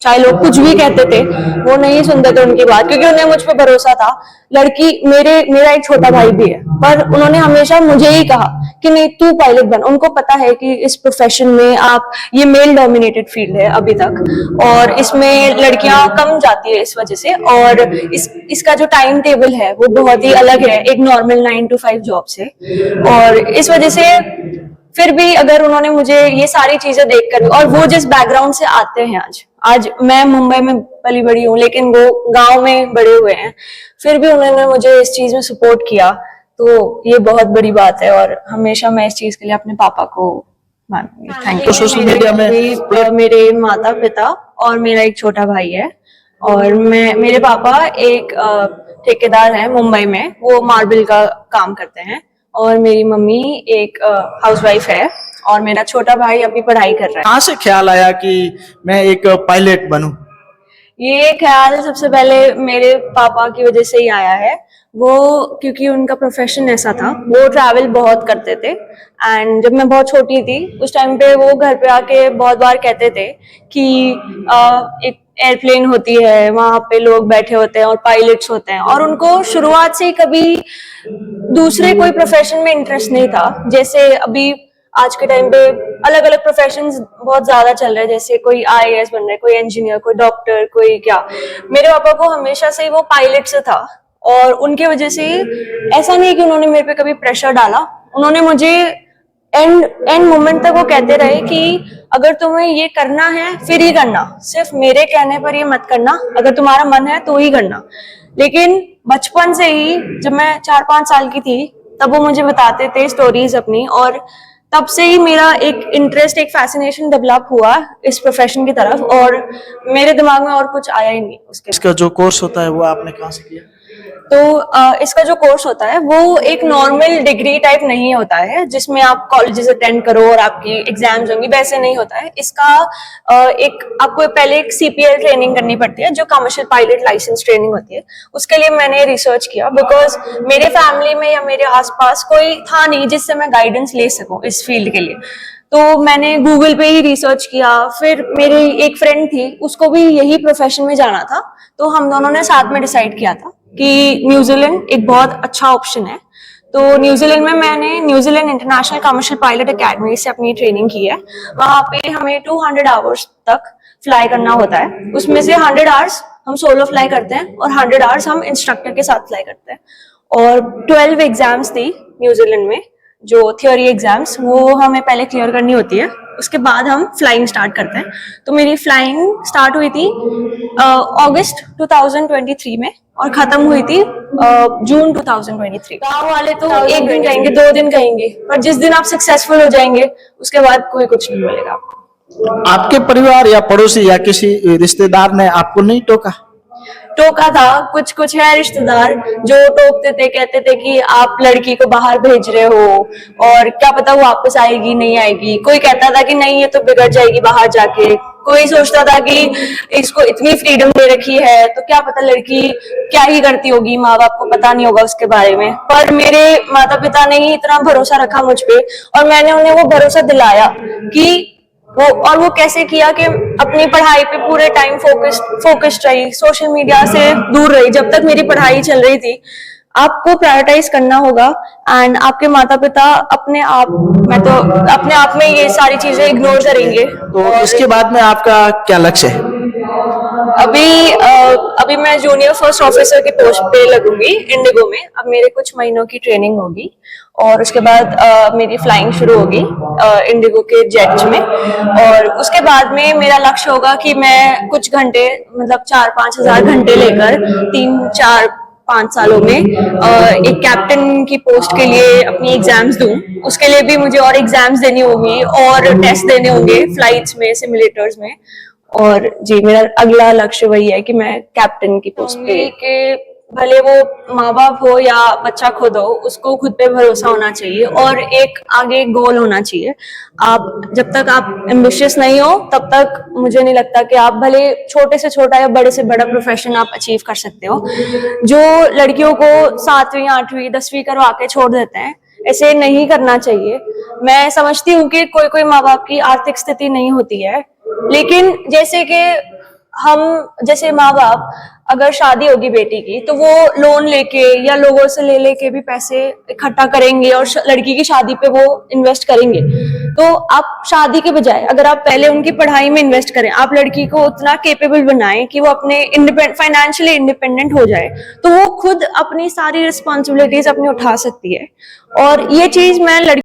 चाहे लोग कुछ भी कहते थे वो नहीं सुनते थे उनकी बात, क्योंकि उन्हें मुझ पे भरोसा था। लड़की मेरा एक छोटा भाई भी है, पर उन्होंने हमेशा मुझे ही कहा कि नहीं तू पायलट बन। उनको पता है कि इस प्रोफेशन में ये मेल डोमिनेटेड फील्ड है अभी तक, और इसमें लड़कियां कम जाती है इस वजह से। और इसका जो टाइम टेबल है वो बहुत ही अलग है एक नॉर्मल 9 to 5 जॉब से। और इस वजह से फिर भी अगर उन्होंने मुझे ये सारी चीजें देखकर, और वो जिस बैकग्राउंड से आते हैं, आज मैं मुंबई में पली बड़ी हूँ लेकिन वो गांव में बड़े हुए हैं, फिर भी उन्होंने मुझे इस चीज में सपोर्ट किया, तो ये बहुत बड़ी बात है। और हमेशा मैं इस चीज के लिए अपने पापा को मानूंगी। Thank you. सोशल मीडिया में मेरे माता पिता और मेरा एक छोटा भाई है, और मेरे पापा एक ठेकेदार है मुंबई में, वो मार्बल का काम करते हैं, और मेरी मम्मी एक हाउसवाइफ है, और मेरा छोटा भाई अभी पढ़ाई कर रहा है। कहाँ से ख्याल आया कि मैं एक पायलट बनूं? ये ख्याल सबसे पहले मेरे पापा की वजह से ही आया है। वो क्योंकि उनका प्रोफेशन ऐसा था, वो ट्रैवल बहुत करते थे, एंड जब मैं बहुत छोटी थी उस टाइम पे वो घर पे आके बहुत बार कहते थे कि एक एयरप्लेन होती है, वहां पे लोग बैठे होते हैं और पायलट्स होते हैं, और उनको शुरुआत से कभी दूसरे कोई प्रोफेशन में इंटरेस्ट नहीं था। जैसे अभी आज के टाइम पे अलग अलग प्रोफेशंस बहुत ज्यादा चल रहे हैं, जैसे कोई आईएएस बन रहा है, कोई इंजीनियर, कोई डॉक्टर, कोई क्या। मेरे पापा को हमेशा से वो पायलट से था, और उनके वजह से ऐसा नहीं कि उन्होंने मेरे पे कभी प्रेशर डाला। उन्होंने मुझे एंड मोमेंट तक वो कहते रहे कि अगर तुम्हें ये करना है फिर ही करना, सिर्फ मेरे कहने पर ये मत करना, अगर तुम्हारा मन है तो ही करना। लेकिन बचपन से ही जब मैं 4-5 साल की थी तब वो मुझे बताते थे स्टोरीज अपनी, और तब से ही मेरा एक इंटरेस्ट, एक फैसिनेशन डेवलप हुआ इस प्रोफेशन की तरफ, और मेरे दिमाग में और कुछ आया ही नहीं उसके। इसका जो कोर्स होता है वो आपने कहाँ से किया? तो इसका जो कोर्स होता है वो एक नॉर्मल डिग्री टाइप नहीं होता है जिसमें आप कॉलेजेस अटेंड करो और आपकी एग्जाम्स होंगी, वैसे नहीं होता है। इसका एक आपको पहले एक सीपीएल ट्रेनिंग करनी पड़ती है जो कमर्शियल पायलट लाइसेंस ट्रेनिंग होती है। उसके लिए मैंने रिसर्च किया, बिकॉज मेरे फैमिली में या मेरे आसपास कोई था नहीं जिससे मैं गाइडेंस ले सकूं इस फील्ड के लिए। तो मैंने गूगल पे ही रिसर्च किया। फिर मेरी एक फ्रेंड थी, उसको भी यही प्रोफेशन में जाना था, तो हम दोनों ने साथ में डिसाइड किया था कि न्यूजीलैंड एक बहुत अच्छा ऑप्शन है। तो न्यूजीलैंड में मैंने New Zealand international commercial pilot academy से अपनी ट्रेनिंग की है। वहां पे हमें 200 आवर्स तक फ्लाई करना होता है, उसमें से 100 आवर्स हम सोलो फ्लाई करते हैं और 100 आवर्स हम इंस्ट्रक्टर के साथ फ्लाई करते हैं। और 12 एग्जाम्स थी न्यूजीलैंड में, जो थियोरी एग्जाम्स, वो हमें पहले क्लियर करनी होती है, उसके बाद हम फ्लाइंग स्टार्ट करते हैं। तो मेरी फ्लाइंग स्टार्ट हुई थी अगस्त 2023 में और खत्म हुई थी जून 2023। गाँव वाले तो एक दिन कहेंगे, 2 दिन कहेंगे, पर जिस दिन आप सक्सेसफुल हो जाएंगे उसके बाद कोई कुछ नहीं बोलेगा आपको। आपके परिवार या पड़ोसी या किसी रिश्तेदार ने आपको नहीं टोका? टोका था, कुछ है रिश्तेदार जो टोकते थे, कहते थे कि आप लड़की को बाहर भेज रहे हो और क्या पता वो वापस आएगी नहीं आएगी। कोई कहता था कि नहीं ये तो बिगड़ जाएगी बाहर जाके, कोई सोचता था कि इसको इतनी फ्रीडम दे रखी है तो क्या पता लड़की क्या ही करती होगी, माँ बाप को पता नहीं होगा उसके बारे में। पर मेरे माता पिता ने ही इतना भरोसा रखा मुझ पे, और मैंने उन्हें वो भरोसा दिलाया कि वो कैसे किया कि अपनी पढ़ाई पे पूरे टाइम फोकस्ड रही, सोशल मीडिया से दूर रही। जब तक मेरी पढ़ाई चल रही थी, आपको प्रायोरिटाइज करना होगा, एंड आपके माता पिता अपने आप में ये सारी चीजें इग्नोर करेंगे। तो इसके बाद में आपका क्या लक्ष्य है? अभी मैं जूनियर फर्स्ट ऑफिसर की पोस्ट पे लगूंगी इंडिगो में। अब मेरे कुछ महीनों की ट्रेनिंग होगी और उसके बाद मेरी फ्लाइंग शुरू होगी इंडिगो के जेट्स में, और उसके बाद में मेरा लक्ष्य होगा कि मैं कुछ घंटे, मतलब 4-5 हजार घंटे लेकर 3-4-5 सालों में एक कैप्टन की पोस्ट के लिए अपनी एग्जाम्स दूं। उसके लिए भी मुझे और एग्जाम्स देनी होंगी और टेस्ट देने होंगे फ्लाइट्स में, सिमुलेटर्स में। और जी, मेरा अगला लक्ष्य वही है कि मैं कैप्टन की पोस्ट पे, कि भले वो माँ बाप हो या बच्चा खुद हो, उसको खुद पे भरोसा होना चाहिए और एक आगे गोल होना चाहिए। आप जब तक आप एम्बिशियस नहीं हो तब तक मुझे नहीं लगता कि आप भले छोटे से छोटा या बड़े से बड़ा प्रोफेशन आप अचीव कर सकते हो। जो लड़कियों को 7वीं 8वीं 10वीं करवा के छोड़ देते हैं, ऐसे नहीं करना चाहिए। मैं समझती हूँ कि कोई कोई माँ बाप की आर्थिक स्थिति नहीं होती है, लेकिन जैसे कि हम जैसे माँ बाप अगर शादी होगी बेटी की तो वो लोन लेके या लोगों से ले लेके भी पैसे इकट्ठा करेंगे और लड़की की शादी पे वो इन्वेस्ट करेंगे। तो आप शादी के बजाय अगर आप पहले उनकी पढ़ाई में इन्वेस्ट करें, आप लड़की को उतना केपेबल बनाएं कि वो अपने फाइनेंशियली इंडिपेंडेंट हो जाए, तो वो खुद अपनी सारी रिस्पॉन्सिबिलिटीज अपनी उठा सकती है। और ये चीज मैं